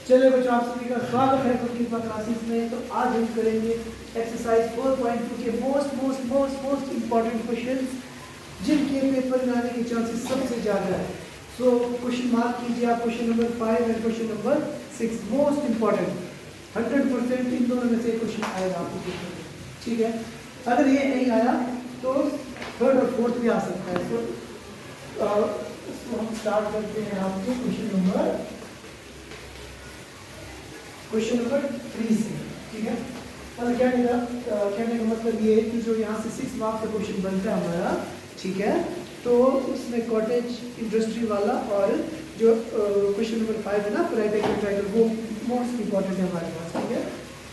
चलिए बच्चों, आप सभी का स्वागत है कुकिंग क्लासेस में। तो आज हम करेंगे एक्सरसाइज 4.2 के मोस्ट इम्पॉर्टेंट क्वेश्चंस जिनके पेपर में आने के चांसेस सबसे ज़्यादा है। सो क्वेश्चन मार्क कीजिए आप, question number 5 and question number 6 most important. 100% इन दोनों में से क्वेश्चन आएगा आपको पेपर में, ठीक है। अगर ये नहीं आया तो थर्ड और फोर्थ भी आ सकता है। तो हम स्टार्ट करते हैं आपके क्वेश्चन नंबर 3 से, ठीक है। और कहने का मतलब ये है कि जो यहाँ से 6 मार्क्स का क्वेश्चन बनता है हमारा, ठीक है, तो उसमें कॉटेज इंडस्ट्री वाला और जो क्वेश्चन नंबर 5 है ना, ट्राइडल, वो मोस्ट इम्पॉर्टेंट है हमारे पास, ठीक है।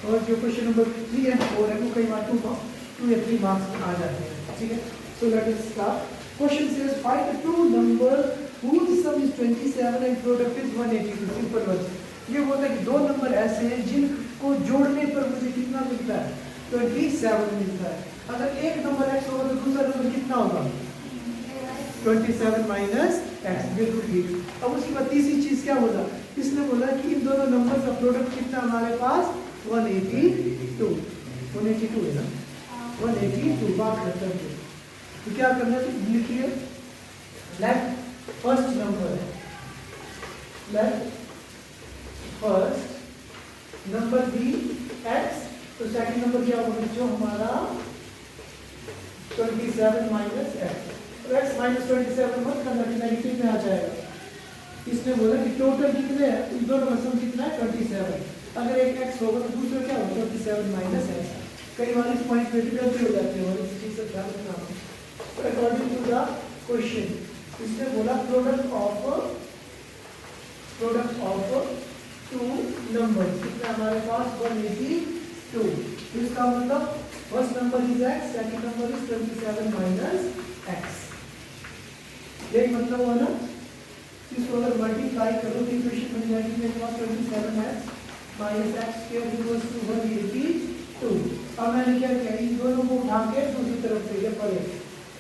और जो क्वेश्चन नंबर 3 एंड 4 है वो कई बार 2 या 3 मार्क्स आ जाते हैं, ठीक है। So let us start. Question says find the two number whose sum is 27 and product is 182। Simple word. ये बोलता है कि दो नंबर ऐसे हैं जिनको जोड़ने पर मुझे कितना मिलता है, 27 मिलता है। अगर एक नंबर x होगा तो दूसरा नंबर कितना होगा, 27 माइनस x। बिल्कुल ठीक। अब उसके बाद तीसरी चीज क्या बोला, इसने बोला कि इन दोनों नंबर का प्रोडक्ट कितना हमारे पास 182 है ना, 182 बात करते हैं। तो क्या करना है, तो लिखिए लेट फर्स्ट नंबर है, let first number be x। तो सेकंड नंबर क्या होगा जो हमारा 27 माइनस x। तो x माइनस 27 मत करना कि नेगेटिव में आ जाएगा। इसने बोला कि टोटल कितने हैं, इन दोनों का सम कितना है 27। अगर एक x होगा तो दूसरा क्या होगा 27 माइनस x। कई बार इस पॉइंट पे गलती हो जाती है और इस चीज से ध्यान रखना। तो अकॉर्डिंग टू द क्वेश्चन इसने बोला प्रोडक्ट ऑफ टू नंबर कितना हमारे पास 182। इसका मतलब first number is x, second number is 27 minus x। यही मतलब हुआ ना। इसको अगर मल्टीप्लाई करो तो इक्वेशन बन जाएगी मेरे पास 27x minus x square equals to 182। अब मैंने क्या किया, इन दोनों को उठा के दूसरी तरफ ले गया पड़े,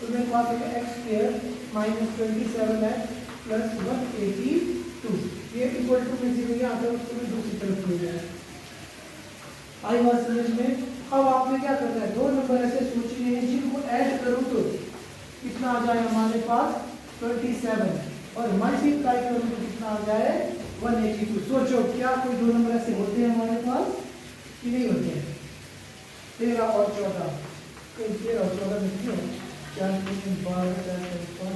तो मेरे पास है x square minus 27x plus 182। ये इक्वल टू में 0 यहाँ पर उसको मैं दूसरी तरफ ले जाए। आई बात समझ में। अब आपने क्या करना है, दो नंबर ऐसे सोचने हैं जिनको ऐड करूँ तो कितना आ जाए हमारे पास 27 और मल्टीप्लाई करूँ तो कितना आ जाए 182। सोचो क्या कोई दो नंबर ऐसे होते हैं हमारे पास कि नहीं होते हैं। 13 और 14, 13 और 14 में क्यों 4 3 12 4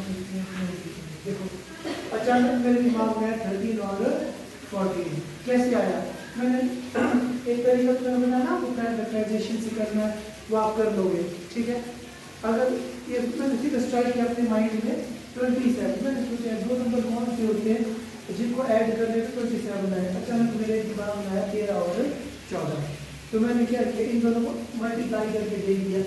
देखो अचानक मेरे दिमाग में 13 और 14 कैसे आया। मैंने एक तरीका तो मैंने बताया ना, आपको फैक्टराइजेशन से करना है वो आप कर लोगे, ठीक है। अगर ये मैंने सीधा स्ट्राइक किया अपने माइंड में 27, मैंने सोचा दो नंबर कौन से होते हैं जिनको ऐड कर ले तो 27 आए। अचानक मेरे दिमाग में आया 13 और 14। तो मैंने क्या किया, इन दोनों को मल्टीप्लाई करके दे दिया।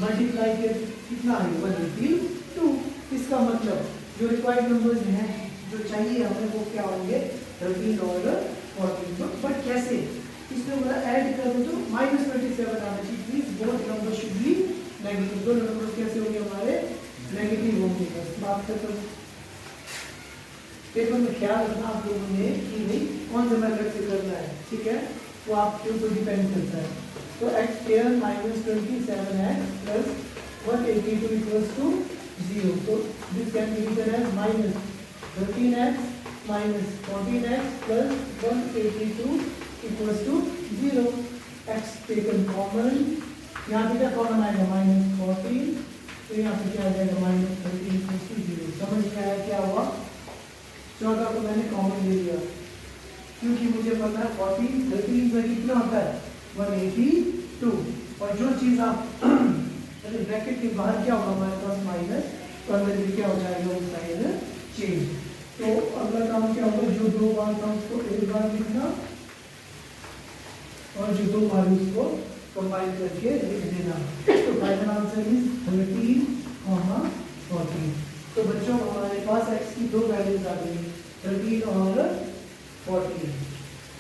मल्टीप्लाई के कितना है 182। इसका मतलब जो रिक्वायर्ड नंबर्स हैं जो चाहिए हमें वो क्या होंगे 13 और 14। बट कैसे, इसमें बोला ऐड करो तो माइनस 27 आना चाहिए। Please both number should be negative. दोनों नंबर कैसे होंगे हमारे नेगेटिव होंगे। बस बात खत्म। पेपर में ख्याल रखना आप लोगों ने कि नहीं कौन सा मेथड से करना है, ठीक है, वो आपके ऊपर डिपेंड करता है। तो x square minus 27x plus 182 equals to 0। तो this can be written as minus 13x minus 14x plus 182 equals to 0। x taken common, यहाँ पे क्या कॉमन आएगा माइनस 14, तो यहाँ पे क्या आ जाएगा माइनस 13 इक्वल्स टू 0। समझ में आया क्या हुआ। 14 को मैंने कॉमन ले लिया क्योंकि मुझे पता है 14 13 में कितना होता है 182। और जो चीज़ आप ब्रैकेट के बाहर क्या होगा हमारे पास माइनस, तो अंदर भी क्या हो जाएगा वो साइन चेंज। तो अगला काम क्या होगा, जो दो बार था उसको एक बार लिखना और जो दो बार उसको कंबाइन करके लिख देना। तो फाइनल आंसर इज 13, 14। तो बच्चों हमारे पास x की दो वैल्यूज आ गई 13 और 14,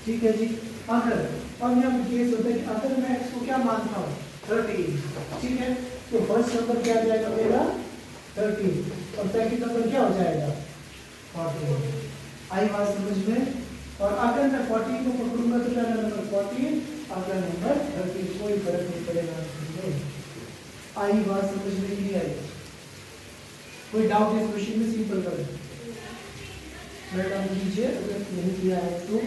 ठीक है जी। अगर अब यहाँ केस होता है कि अगर मैं x को क्या मानता हूँ 13, ठीक है, तो फर्स्ट नंबर क्या आ जाएगा मेरा 13 और सेकंड नंबर क्या हो जाएगा 14। आई बात समझ में। और अगर मैं 14 को पकड़ूंगा तो पहला नंबर 14, अगला नंबर 13, कोई फर्क नहीं पड़ेगा। आई बात समझ में नहीं आई? कोई डाउट इस क्वेश्चन में? सिंपल कर डाउन कीजिए अगर नहीं किया है तो।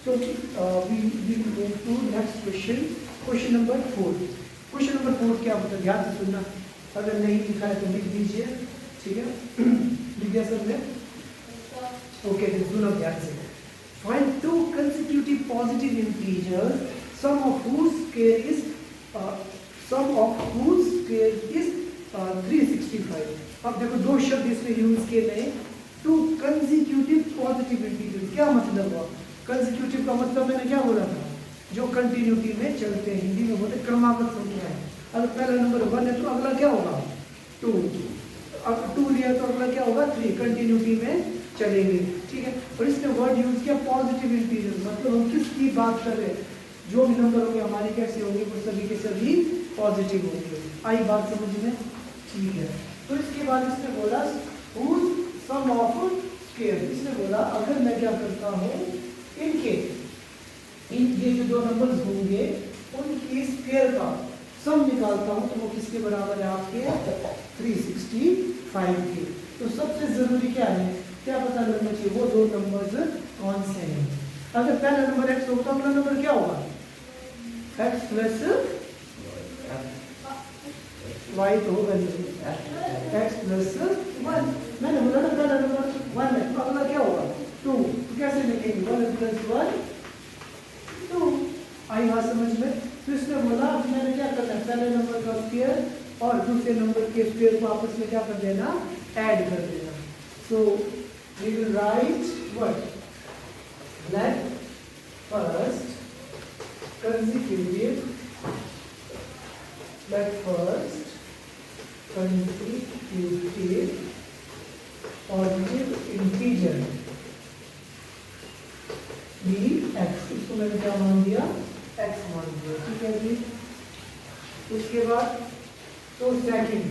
So we will move to next question, question number 4। Question number 4 क्या होता है, ध्यान से सुनना, अगर नहीं लिखा है तो लिख दीजिए, ठीक है? लिख दिया सबने? ओके, तो सुनो ध्यान से। Find two consecutive positive integers, sum of whose square is 365। अब देखो दो शब्द इसमें यूज किए गए, टू कंसेक्यूटिव पॉजिटिव इंटीजर्स। क्या मतलब हुआ? कंसेक्यूटिव का मतलब मैंने क्या बोला था, जो कंटिन्यूटी में चलते हैं, हिंदी में बोलते क्रमागत संख्या है। अगर पहला नंबर 1 है तो अगला क्या होगा 2, अब 2 लिया तो अगला क्या होगा 3, कंटिन्यूटी में चलेंगे, ठीक है? और इसने वर्ड यूज किया पॉजिटिव इंटीजर, मतलब हम किसकी बात कर रहे हैं, जो भी नंबर होंगे हमारे कैसे होंगे, वो सभी के सभी पॉजिटिव होंगे। आई बात समझ में? ठीक है। तो इसके बाद इसने बोला whose sum of square, इसने बोला अगर मैं क्या करता हूँ, इनके ये जो दो नंबर्स होंगे उनकी स्क्वायर का सम निकालता हूँ तो वो किसके बराबर है आपके 365 के। तो सबसे जरूरी क्या है, क्या पता लगना चाहिए, वो दो नंबर्स कौन से हैं। अगर पहला नंबर x होगा तो अगला नंबर क्या होगा, x प्लस y तो होगा नहीं, x प्लस 1। मैंने बोला ना पहला नंबर 1 है तो अगला क्या होगा 2, तो कैसे लिखेंगे 1 प्लस 1 2। आई बात समझ में? तो इसने बोला अब मैंने क्या करना है, पहले नंबर का स्क्वायर और दूसरे नंबर के स्क्वायर को आपस में क्या कर देना, ऐड कर देना। So we will write what, let first consecutive positive integer b x, इसको मैंने क्या मान दिया, x मान दिया, ठीक है जी। उसके बाद तो second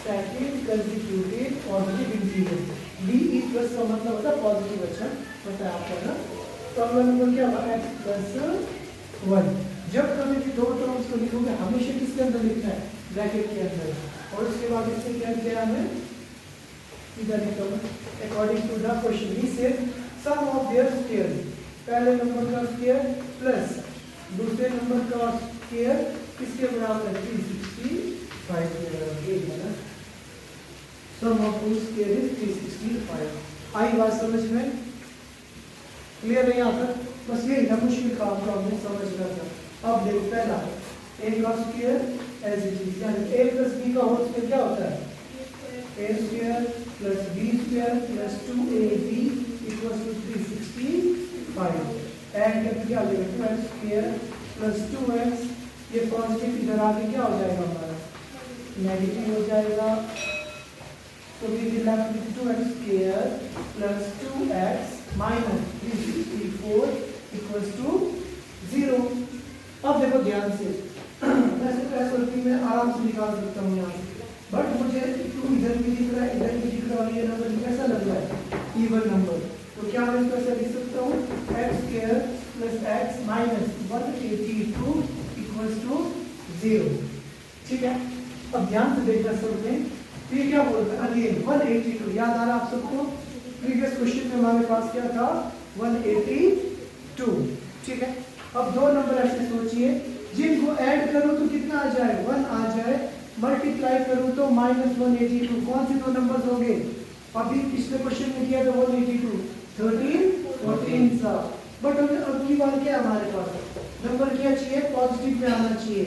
consecutive positive integer b is plus का मतलब होता है पॉजिटिव अक्षर, पता है आपको ना। तो अगला नंबर क्या होगा x प्लस 1। जब कभी भी दो टर्म्स को लिखोगे हमेशा किसके अंदर लिखना है, ब्रैकेट के अंदर। और उसके बाद इससे क्या किया हमें, इधर लिखो according to the question he said sum of their square, पहले नंबर का स्क्वायर प्लस दूसरे नंबर का स्क्वायर किसके बराबर है 365 के बराबर है ना। Sum of whose square is 365। आई बात समझ में? क्लियर है यहाँ तक? बस यही था, मुश्किल काम को हमने समझना था। अब देखो पहला a का स्क्वायर एज इट इज, यानी a प्लस b का होल स्क्वायर क्या होता है, a square plus b square plus 2ab equals to 365। Add करके क्या हो जाएगा 2x स्क्वायर प्लस 2x, ये पॉजिटिव इधर आके क्या हो जाएगा हमारा नेगेटिव हो जाएगा। तो we will have 2x square plus 2x minus 364 equals to 0। अब देखो ध्यान से, वैसे तो ऐसा मैं आराम से निकाल सकता हूँ यहाँ से, बट मुझे 2 इधर भी दिख रहा है इधर भी दिख रहा है, ये नंबर कैसा लग रहा है इवन नंबर, तो क्या मैं इसको ऐसे लिख सकता हूँ x square plus x minus 182 equals to 0, ठीक है। अब ध्यान से देखना सब में, तो ये क्या बोलता है अगेन 182, याद आ रहा आप सबको, प्रीवियस क्वेश्चन में हमारे पास क्या था 182, ठीक है। अब दो नंबर ऐसे सोचिए जिनको ऐड करो तो कितना आ जाए 1 आ जाए, मल्टीप्लाई करूं तो -182, कौन से दो नंबर्स होंगे, अभी पिछले क्वेश्चन में किया था 182 13 14 सा, बट अब की बार क्या हमारे पास नंबर क्या चाहिए, पॉजिटिव में आना चाहिए,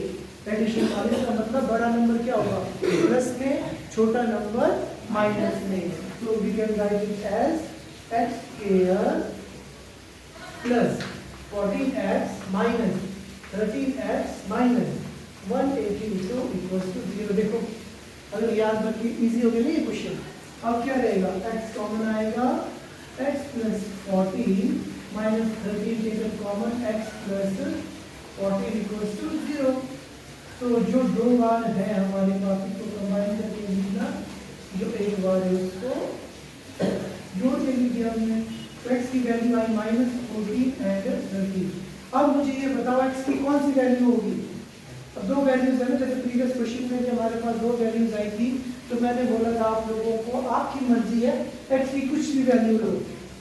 एडिशन वाले का मतलब बड़ा नंबर क्या होगा प्लस में, छोटा नंबर माइनस में। तो we can write it as x square plus 14x minus 13x minus 182 equals to 0। देखो अगर याद रखिए इजी हो गया ना ये क्वेश्चन। अब क्या रहेगा, x कॉमन आएगा, x प्लस 14 माइनस 13 लेकर common x plus 14 equals to 0। तो जो दो बार है हमारे पास इसको कंबाइन करके लिखना, जो एक बार है उसको जोड़ के लिख दिया हमने। तो x की वैल्यू आई -14 एंड 13। अब मुझे ये बताओ x की कौन सी वैल्यू होगी। अब दो वैल्यूज है ना, जैसे प्रीवियस क्वेश्चन में भी हमारे पास दो वैल्यूज आई थी, तो मैंने बोला था आप लोगों को आपकी मर्जी है x की कुछ भी वैल्यू लो।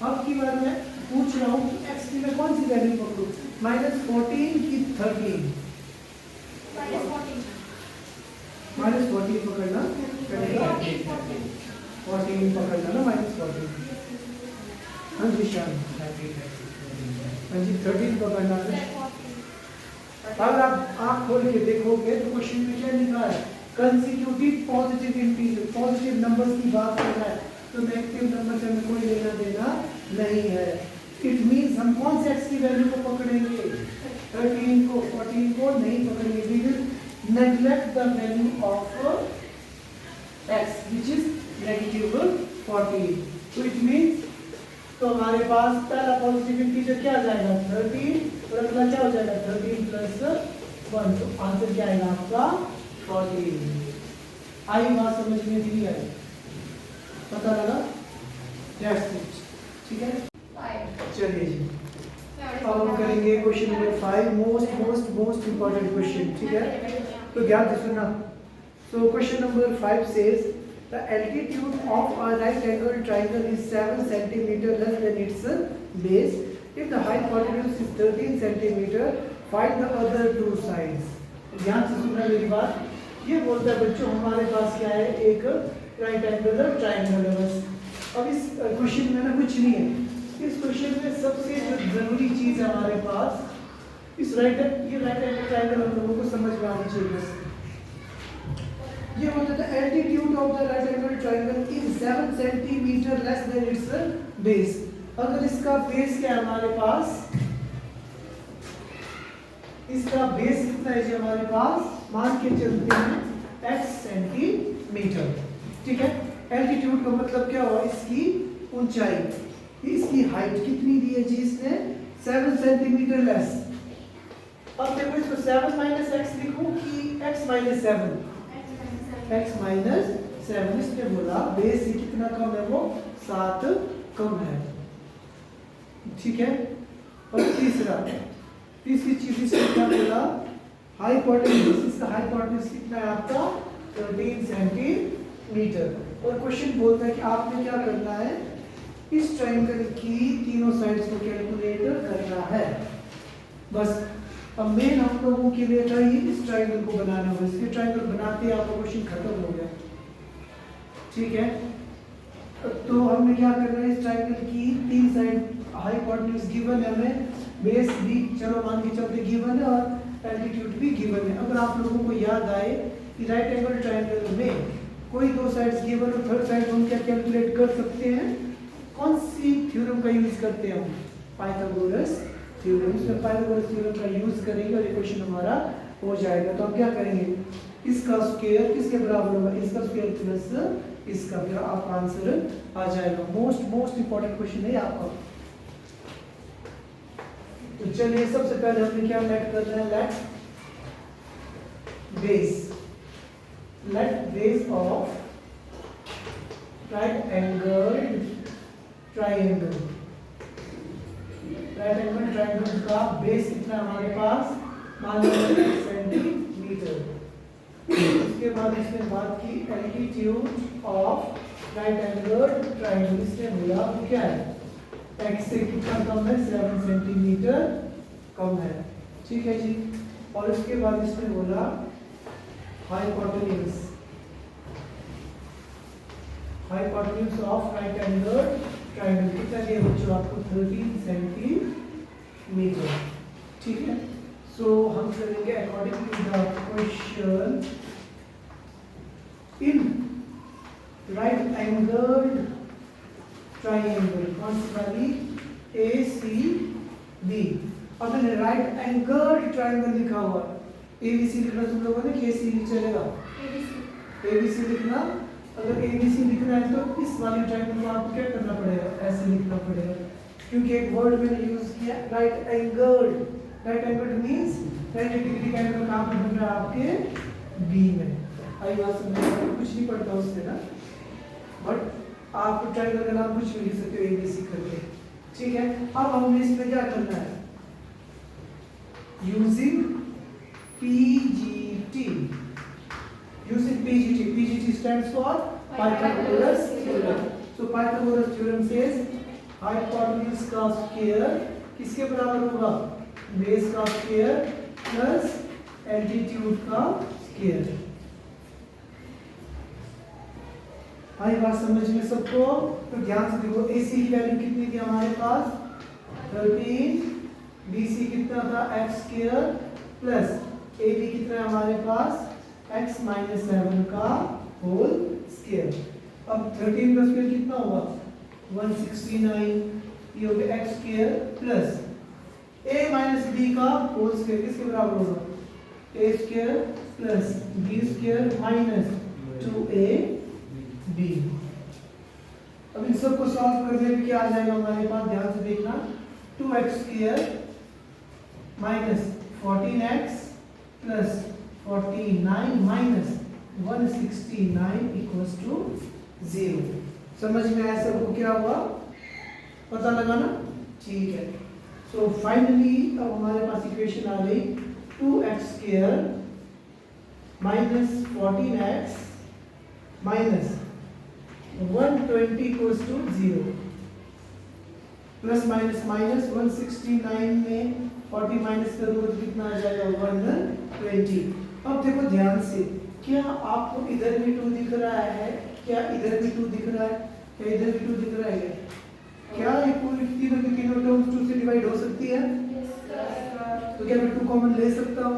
अब की बार मैं पूछ रहा हूँ कि x की मैं कौन सी वैल्यू पकड़ूं, -14 की 13। -14 पकड़ना पड़ेगा, 14 पकड़ना ना, -14। हाँ जी शान, हाँ जी 13 पकड़ना है। अगर आप आँख खोल के देखोगे तो क्वेश्चन में क्या लिखा है, consecutive positive integer, positive numbers की बात कर रहा है, तो नेगेटिव नंबर से हमें कोई लेना देना नहीं है। इट मीन्स हम कौन से x की वैल्यू को पकड़ेंगे, 13 को, 14 को नहीं पकड़ेंगे। We will neglect the value of x which is -14। तो इट मीन्स तो हमारे पास पहला पॉजिटिव इंटीजर क्या आ जाएगा 13 और अगला क्या हो जाएगा 13 + 1। तो आंसर क्या आएगा आपका 14। आई बात समझ में नहीं आई, पता लगा? ठीक है, चलिए जी अब हम करेंगे question number 5, most important question. ठीक है, तो ध्यान से सुनना। So question number 5 says the altitude of a right angled triangle is 7 cm less than its base. If the hypotenuse is 13 cm, find the other two sides. ध्यान से सुनना मेरी बात। ये बोलता है बच्चों हमारे पास क्या है, एक राइट एंगल ट्राइंगल है बस। अब इस क्वेश्चन में ना कुछ नहीं है, इस क्वेश्चन में सबसे जो जरूरी चीज है हमारे पास, इस राइट एंगल ट्राइंगल हम लोगों को समझ में आनी चाहिए बस। ये बोलता है altitude of the right angle triangle is 7 centimetre less than it's base. अगर इसका बेस क्या है हमारे पास, इसका बेस कितना है जी हमारे पास, मान के चलते हैं x सेंटीमीटर। ठीक है, एल्टीट्यूड का मतलब क्या हुआ, इसकी ऊंचाई। इसकी हाइट कितनी दी है जी इसने, 7 सेंटीमीटर लेस। अब देखो इसको 7 - x लिखूं कि x - 7, x - 7। इसने बोला बेस से कितना कम है, वो 7 कम है। ठीक है, और तीसरी चीज इसने क्या बोला, हाइपोटेन्यूज। इसका हाइपोटेन्यूज कितना है आपका 13 सेंटीमीटर। और क्वेश्चन बोलता है कि आपने क्या करना है, इस ट्रायंगल की तीनों साइड्स को कैलकुलेट करना है बस। अब मेन हम लोगों के लिए चाहिए इस ट्रायंगल को बनाना, बस ये ट्रायंगल बनाते आपका क्वेश्चन खत्म हो गया। ठीक है, तो हमें क्या करना है, इस ट्रायंगल की तीन साइड हाइपोटेन्यूज गिवन है, हमें बेस भी चलो मान के चलते गिवन है और एल्टीट्यूड भी गिवन है। अगर आप लोगों को याद आए कि राइट एंगल ट्रायंगल में कोई दो साइड्स गिवन और थर्ड साइड हम क्या कैलकुलेट कर सकते हैं, कौन सी थ्योरम का यूज करते हैं हम, पाइथागोरस थ्योरम। इसमें पाइथागोरस थ्योरम का यूज करेंगे और ये क्वेश्चन हमारा हो जाएगा। तो हम क्या करेंगे, इसका स्क्वायर किसके बराबर होगा, इसका स्क्वायर प्लस इसका, फिर आपका आंसर आ जाएगा। मोस्ट इंपॉर्टेंट क्वेश्चन है आपका। तो चलिए सबसे पहले हमने क्या लेट करना है, let base of right angle triangle. Right angle triangle का बेस कितना हमारे पास, मान लीजिए सेंटीमीटर। उसके बाद इसने बात की altitude of right angle triangle. इसने बोला वो क्या है, x से कितना कम है, 7 सेंटीमीटर कम है। ठीक है जी, और उसके बाद इसने बोला hypotenuse of right angle triangle कितना दिया बच्चों आपको, 13 सेंटीमीटर। ठीक है, सो हम करेंगे according to the question in right angle triangle, कौन सी वाली, ACB। अब मैंने राइट एंगल ट्रायंगल लिखा हुआ, ABC लिखना तुम लोगों ने, KC चलेगा, ABC लिखना। अगर ABC लिखना है तो इस वाली ट्रायंगल को आपको क्या करना पड़ेगा, ऐसे लिखना पड़ेगा, क्योंकि एक वर्ड मैंने यूज किया right angle. Right angle means 90 degree का एंगल कहाँ पे बन रहा है आपके B में। आई बात समझ में, कुछ नहीं पड़ता उससे ना। बट आप ट्रायंगल का नाम कुछ भी लिख सकते हो ABC करके, ठीक है। अब हमें इसमें क्या करना है, using PGT, PGT stands for Pythagoras theorem. So Pythagoras theorem says hypotenuse का स्क्वायर किसके बराबर होगा, बेस का स्क्वायर प्लस एल्टीट्यूड का स्क्वायर। आई बात समझ में सबको? तो ध्यान से देखो, AC की वैल्यू कितनी थी हमारे पास 13, BC कितना था x स्क्वायर प्लस AB कितना है हमारे पास x माइनस 7 का होल स्क्वायर। अब 13 का स्क्वायर कितना होगा 169, ये हो गया x square plus a minus b का होल स्क्वायर किसके बराबर होगा a square plus b square minus 2ab। अब इन सबको सॉल्व कर देंगे क्या आ जाएगा हमारे पास, ध्यान से देखना, 2x square minus 14x plus 49 minus 169 equals to 0। समझ में आया सबको क्या हुआ, पता लगाना, ठीक है। सो फाइनली अब हमारे पास इक्वेशन आ गई 2x square minus 14x minus 120 equals to 0, plus minus minus 169 में 40 माइनस करोगे तो कितना आ जाएगा 120। अब देखो ध्यान से, क्या आपको इधर भी 2 दिख रहा है, क्या इधर भी 2 दिख रहा है, क्या इधर भी 2 दिख रहा है, क्या ये पूरी तीनों की तीनों टर्म्स 2 से डिवाइड हो सकती है? तो क्या मैं 2 कॉमन ले सकता हूँ?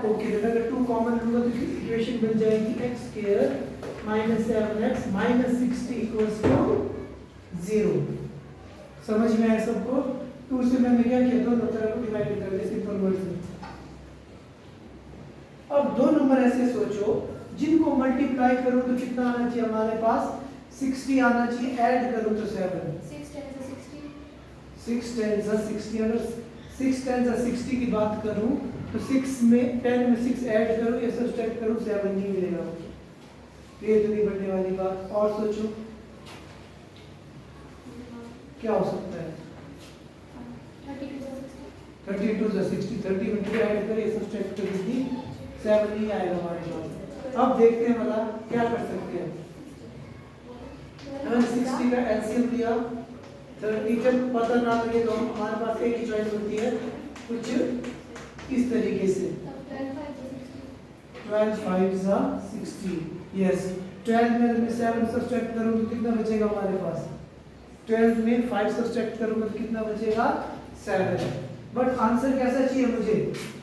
ओके, तो अगर 2 कॉमन लूंगा तो इक्वेशन बन जाएगी x square minus 7x minus 60 equals to 0। समझ में आया सबको? 2 से मैंने क्या किया, दोनों तरफ को डिवाइड कर दिया सिंपल वर्ड्स में। अब 2 नंबर ऐसे सोचो जिनको मल्टीप्लाई करो तो कितना आना चाहिए हमारे पास, 60 आना चाहिए, ऐड करो तो 7, 6 10 60। अगर 6 10 60 की बात करूं तो 6 में 10 में 6 ऐड करो या सब्ट्रैक्ट करो 7 नहीं मिलेगा, ये तो नहीं बनने वाली बात। और सोचो क्या हो सकता है, 32 60, 30 में 2 ऐड करो या सब्ट्रैक्ट करो 7 नहीं आएगा हमारे पास। अब देखते हैं वाला क्या कर सकते हैं, हमने 60 का एलसीएम लिया, 30 जब पता ना लगे तो हमारे पास एक ही चॉइस होती है कुछ इस तरीके से, 12 5 60, यस 12 में मैं 7 सब्ट्रैक्ट करूं तो कितना बचेगा हमारे पास, 12 में 5 सब्ट्रैक्ट करूंगा तो कितना बचेगा 7। बट आंसर कैसा चाहिए मुझे,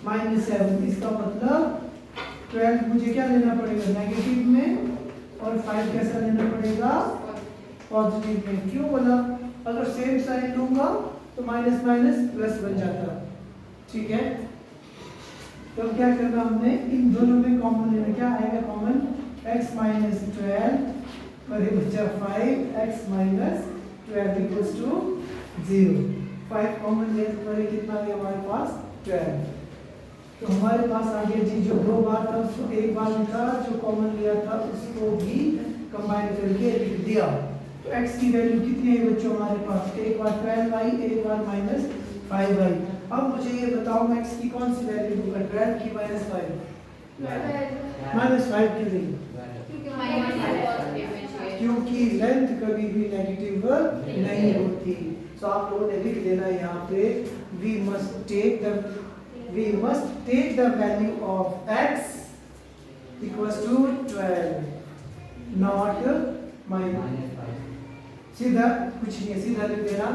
-7। इसका मतलब 12 मुझे क्या लेना पड़ेगा, नेगेटिव में, और 5 कैसा लेना पड़ेगा, पॉजिटिव में। क्यों बोला, अगर सेम साइन लूंगा तो माइनस माइनस प्लस बन जाता, ठीक है। तो क्या करना हमने, इन दोनों में कॉमन लेना, क्या आएगा कॉमन, x माइनस 12 और ये बचा 5x minus 12 equals to 0। 5 common लेने पर कितना आ गया हमारे पास 12। तो हमारे पास आ गया जी, जो 2 बार था उसको एक बार लिखा, जो कॉमन लिया था उसको भी कंबाइन करके लिख दिया। तो x की वैल्यू कितनी है बच्चों हमारे पास, एक बार 12y, एक बार माइनस 5y। अब मुझे ये बताओ मैं x की कौन सी वैल्यू लूंगा, 12 की माइनस 5, माइनस 5 क्यों नहीं, क्योंकि लेंथ कभी भी नेगेटिव नहीं होती। तो आप लोगों ने लिख देना यहाँ पे, we must take the value of x equals to 12, not minus 5। सीधा कुछ नहीं, सीधा लिख देना,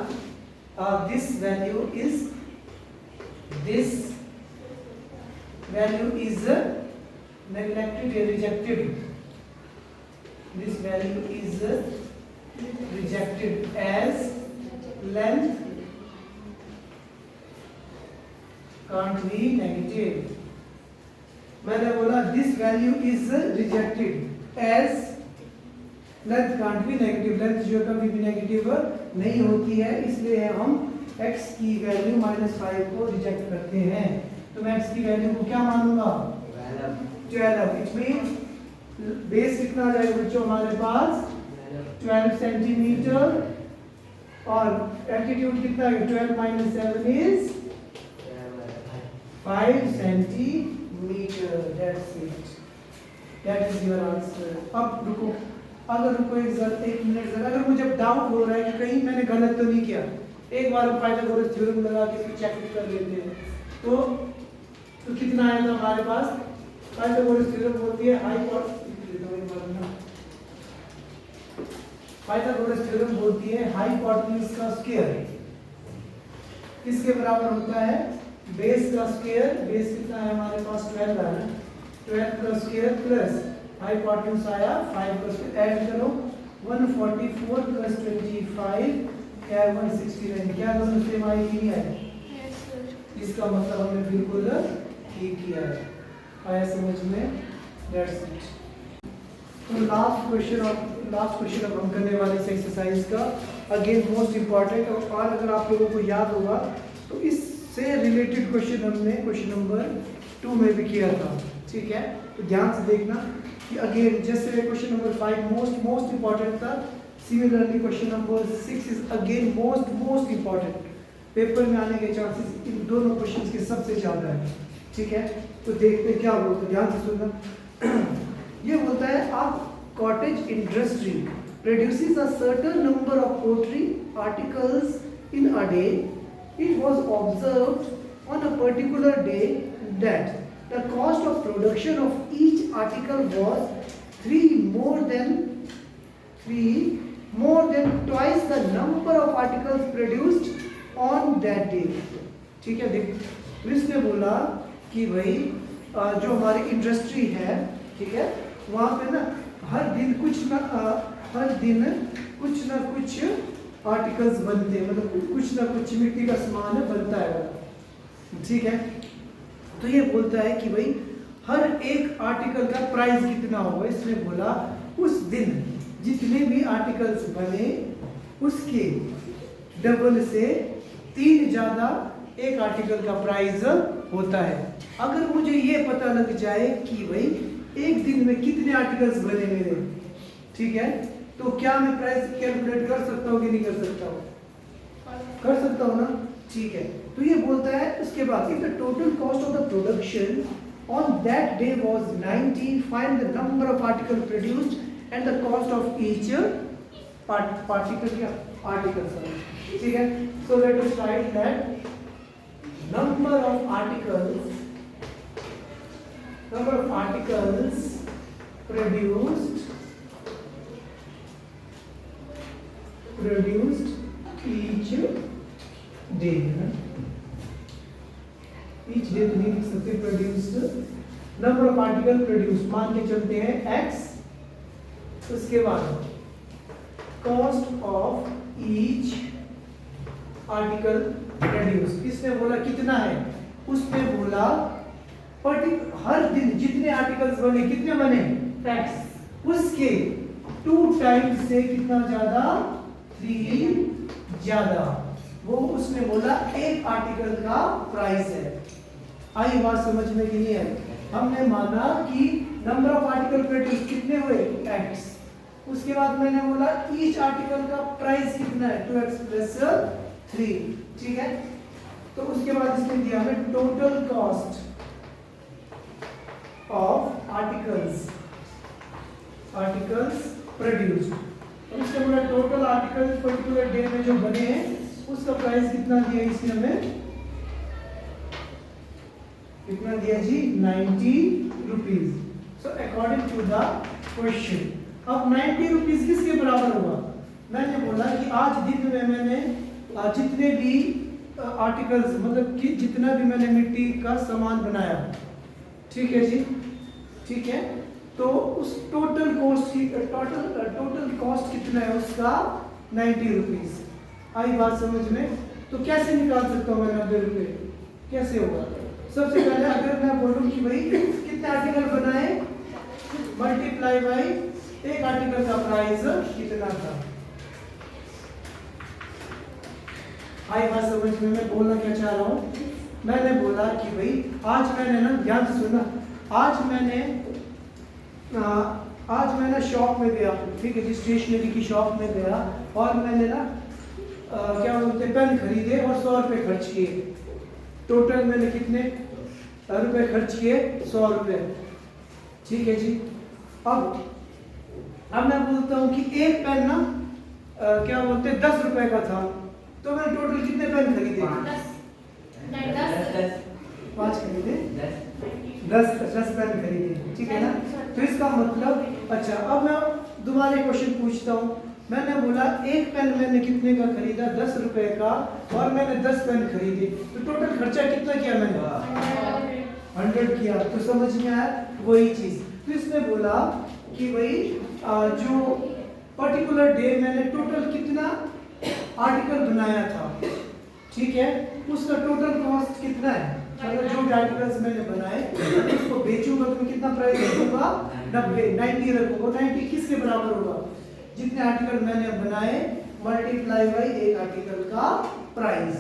this value is neglected or rejected, this value is rejected as length can't be negative। मैंने बोला this value is rejected as length can't be negative, length जो कभी भी नेगेटिव नहीं होती है, इसलिए हम x की वैल्यू -5 को रिजेक्ट करते हैं। तो मैं x की वैल्यू को क्या मानूंगा, 12। इट मींस बेस कितना आ जाएगा बच्चों हमारे पास 12 सेंटीमीटर और एल्टीट्यूड कितना है 12 minus 7 is 5 centimetre. That's it. That is your answer. अब रुको, एक मिनट जरा. अगर मुझे डाउट हो रहा है कि कहीं मैंने गलत तो नहीं किया, एक बार हम पाइथागोरस थ्योरम लगा के फिर चेक भी कर लेते हैं. तो कितना आएगा हमारे पास? पाइथागोरस थ्योरम बोलती है हाइपोटेन्यूज का स्क्वायर किसके बराबर होता है? बेस का स्क्वायर. बेस कितना है हमारे पास? 12 है ना. 12 का स्क्वायर प्लस हाइपोटेन्यूज आया 5 का स्क्वायर. ऐड करो 144 प्लस 25 क्या है 169. क्या दोनों सेम आई कि नहीं आई? इसका मतलब हमने बिल्कुल ठीक किया है. आया समझ में? That's it. तो लास्ट क्वेश्चन अब हम करने वाले इस एक्सरसाइज का. Again most important. और अगर आप लोगों को याद होगा तो इससे रिलेटेड क्वेश्चन हमने क्वेश्चन नंबर 2 में भी किया था. ठीक है, तो ध्यान से देखना कि अगेन जैसे क्वेश्चन नंबर 5 मोस्ट इंपॉर्टेंट था, similarly question number 6 is again most important. Paper में आने के चांसेस इन दोनों क्वेश्चंस के सबसे ज्यादा है. ठीक है, तो देखते क्या बोलते हैं, ध्यान से सुनना. ये बोलता है आप cottage industry produces a certain number of pottery articles in a day. It was observed on a particular day that the cost of production of each article was 3 more than twice the number of articles produced on that day. ठीक है, देख इसने बोला कि भाई जो हमारी industry है, ठीक है, वहाँ पे ना हर दिन कुछ ना कुछ आर्टिकल्स बनते हैं, मतलब कुछ ना कुछ मिट्टी का सामान बनता है. ठीक है, तो ये बोलता है कि भाई हर एक आर्टिकल का प्राइस कितना होगा. इसने बोला उस दिन जितने भी आर्टिकल्स बने उसके डबल से 3 ज्यादा एक आर्टिकल का प्राइस होता है. अगर मुझे ये पता लग जाए कि भाई एक दिन में कितने आर्टिकल्स बने मेरे, ठीक है, तो क्या मैं प्राइस कैलकुलेट कर सकता हूँ कि नहीं कर सकता हूँ? कर सकता हूँ ना. ठीक है, तो ये बोलता है उसके बाद if the total cost of the production on that day was 90, find the number of article produced and the cost of each particle या आर्टिकल. ठीक है, so let us right that number of articles produced each day. each day तो नहीं लिख सकते. produced number of article produced मान के चलते हैं x. उसके बाद cost of each article produced. इसने बोला कितना है, उसने बोला हर दिन जितने आर्टिकल्स बने, कितने बने x, उसके 2 टाइम्स से कितना ज्यादा, 3 ज्यादा, वो उसने बोला एक आर्टिकल का प्राइस है. आई बात समझ में कि नहीं आई? हमने माना कि नंबर ऑफ आर्टिकल प्रोड्यूस कितने हुए x. उसके बाद मैंने बोला ईच आर्टिकल का प्राइस कितना है 2x प्लस 3. ठीक है, तो उसके बाद इसने दिया हमें total cost of articles produced. और उसके बोला टोटल आर्टिकल्स पर्टिकुलर डे में जो बने हैं उसका प्राइस कितना दिया इसने हमें, कितना दिया जी 90 rupees. So according to the question अब 90 रुपीज किसके बराबर होगा? मैंने बोला कि आज दिन में मैंने जितने भी आर्टिकल्स मतलब कि जितना भी मैंने मिट्टी का सामान बनाया, ठीक है जी, ठीक है, तो उस टोटल कॉस्ट कितना है उसका 90 रुपीज. आई बात समझ में? तो कैसे निकाल सकता हूँ मैं 90 रुपये? कैसे होगा? सबसे पहले अगर मैं बोलूँ कि भाई कितने आर्टिकल बनाए मल्टीप्लाई बाई एक आर्टिकल का प्राइस कितना था. आई बात समझ में? मैं बोलना क्या चाह रहा हूँ, मैंने बोला कि भाई आज मैंने ना, ध्यान से सुनना, आज मैंने आज मैं ना शॉप में गया, ठीक है जी, स्टेशनरी की शॉप में गया और मैंने ना क्या बोलते हैं पेन खरीदे और 100 रुपये खर्च किए। टोटल मैंने कितने रुपए खर्च किए? 100 रुपये, ठीक है जी। अब मैं बोलता हूँ कि एक पेन ना क्या बोलते हैं 10 रुपए का था, तो मैंने टोटल कितने पेन खरीदे? 5 खरीदे, 10 पेन खरीदे, ठीक है ना। तो इसका मतलब अच्छा, अब मैं दोबारा क्वेश्चन पूछता हूँ। मैंने बोला एक पेन मैंने कितने का खरीदा? 10 रुपए का, और मैंने 10 पेन खरीदे, तो टोटल खर्चा कितना किया मैंने? 100 किया। तो समझ में आया वही चीज। तो इसने बोला कि भाई जो पर्टिकुलर डे मैंने टोटल कितना आर्टिकल बनाया था, ठीक है, उसका टोटल कॉस्ट कितना है? मतलब जो आर्टिकल्स मैंने बनाए उसको बेचूंगा तो मैं कितना प्राइस रखूंगा? 90 रखूंगा। 90 किसके बराबर होगा? जितने आर्टिकल मैंने बनाए मल्टीप्लाई बाई एक आर्टिकल का प्राइस।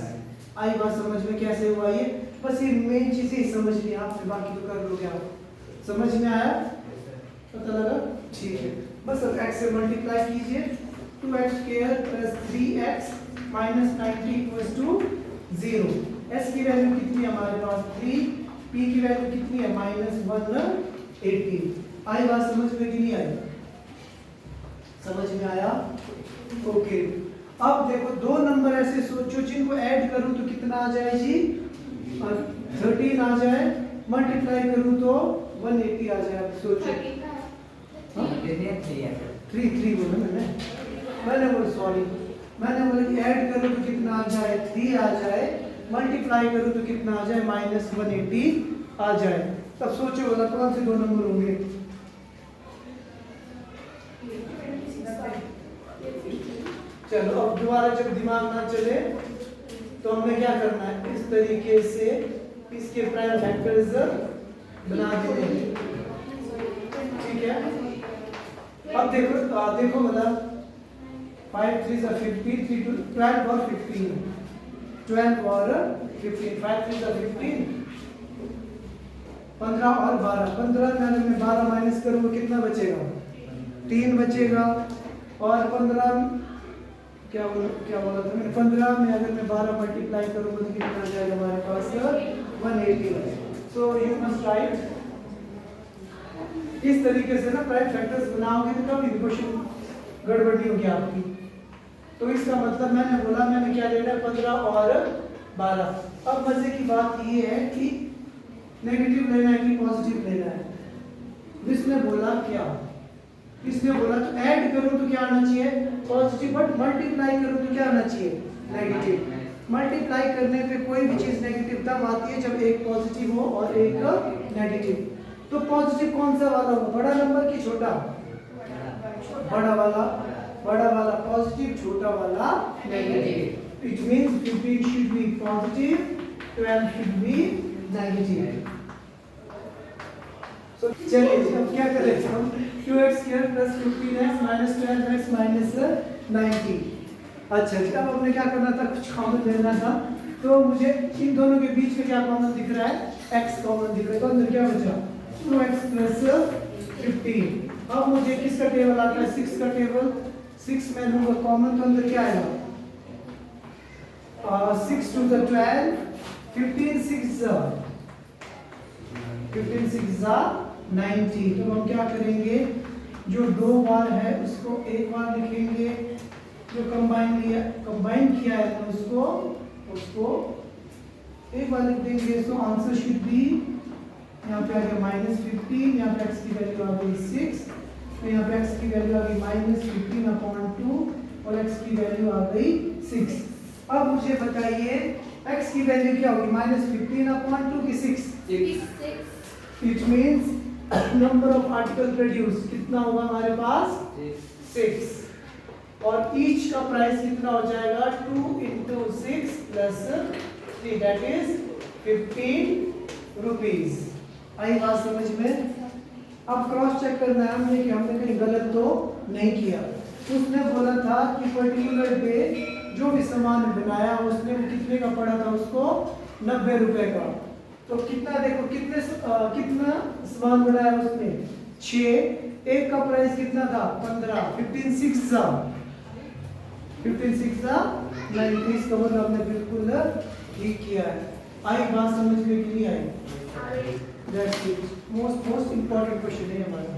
आई बात समझ में कैसे हुआ ये? बस ये मेन चीजें समझ ली आपने, बाकी तो कर लोगे आप। समझ में आया? पता लगा? ठीक है। बस अब x से मल्टीप्लाई कीजिए, 2x square plus 3x minus 90 equals to 0। s की वैल्यू कितनी है हमारे पास? 3। p की वैल्यू कितनी है? -180। आई बात समझ में कि नहीं आई? समझ में आया? ओके। अब देखो दो नंबर ऐसे सोचो जिनको ऐड करूं तो कितना आ जाए जी? 13 आ जाए, मल्टीप्लाई करूं तो 180 आ जाए। सोचो। 3 बोला मैंने बोला सॉरी, मैंने बोला कि ऐड करूं तो कितना आ जाए? 3 आ जाए, मल्टीप्लाई करूं तो कितना आ जाए? -180 आ जाए। तब सोचो वाला कौन से दो नंबर होंगे? चलो अब दोबारा जब दिमाग ना चले तो हमें क्या करना है? इस तरीके से इसके प्राइम फैक्टर्स बना देते हैं, ठीक है। अब देखो मतलब 5 3 सा 50, 3 2 12 और 15, 12 और 15, 5 3 सा 15, 15 और 12, 15 में अगर मैं 12 माइनस करूँगा कितना बचेगा? 3 बचेगा। और 15 क्या बोला था मैंने? 15 में अगर मैं 12 मल्टीप्लाई करूँगा तो कितना आ जाएगा हमारे पास? 180। सो यू मस्ट राइट इस तरीके से ना प्राइम फैक्टर्स बनाओगे तो कभी भी क्वेश्चन गड़बड़ नहीं होगी आपकी। तो इसका मतलब मैंने क्या लेना है? 15 और 12। अब मजे की बात ये है कि नेगेटिव लेना है कि पॉजिटिव लेना है? इसने बोला क्या? इसने बोला तो ऐड करूं तो क्या आना चाहिए? पॉजिटिव, बट मल्टीप्लाई करूं तो क्या आना चाहिए? नेगेटिव। मल्टीप्लाई करने पे कोई भी चीज नेगेटिव तब आती है जब एक पॉजिटिव हो और एक नेगेटिव। तो पॉजिटिव कौन सा वाला हो? बड़ा नंबर की छोटा? बड़ा वाला पॉजिटिव, छोटा वाला negative. It means 15 should be positive, 12 should be negative. So चलिए अब क्या करें हम? 2x square plus 15x minus 12x minus 90। अच्छा जी, अब हमने क्या करना था? कुछ कॉमन लेना था। तो मुझे इन दोनों के बीच में क्या कॉमन दिख रहा है? x कॉमन दिख रहा है। तो अंदर क्या बचा? 2x plus 15। अब मुझे किसका टेबल आता है? 6 का टेबल। 6 में लूंगा कॉमन तो अंदर क्या आएगा? 6 to the 12, 15 6 90। तो हम क्या करेंगे? जो दो बार है उसको एक बार लिखेंगे, जो कंबाइन किया है तो उसको एक बार लिख देंगे। सो आंसर शुड बी, यहाँ पे आ गया -15, यहाँ पे x की वैल्यू आ गई 6, तो यहाँ पे x की वैल्यू आ गई -15/2 और x की वैल्यू आ गई 6। अब मुझे बताइए x की वैल्यू क्या होगी? -15/2 की 6? It means number of article produce कितना होगा हमारे पास? 6। और ईच का प्राइस कितना हो जाएगा? 2 × 6 + 3, दैट इज 15 रुपीज। आई बात समझ में? अब क्रॉस चेक करना है हमने कि हमने कहीं गलत तो नहीं किया। उसने बोला था कि पर्टिकुलर डे जो भी सामान बनाया उसने वो कितने का पड़ा था? उसको 90 रुपए का। तो कितना देखो कितना सामान बनाया उसने? 6। एक का प्राइस कितना था 15, 15 6 जा 90। इसका मतलब हमने बिल्कुल ठीक किया है। आई बात समझ में कि नहीं आई? That's it, most important question है हमारा।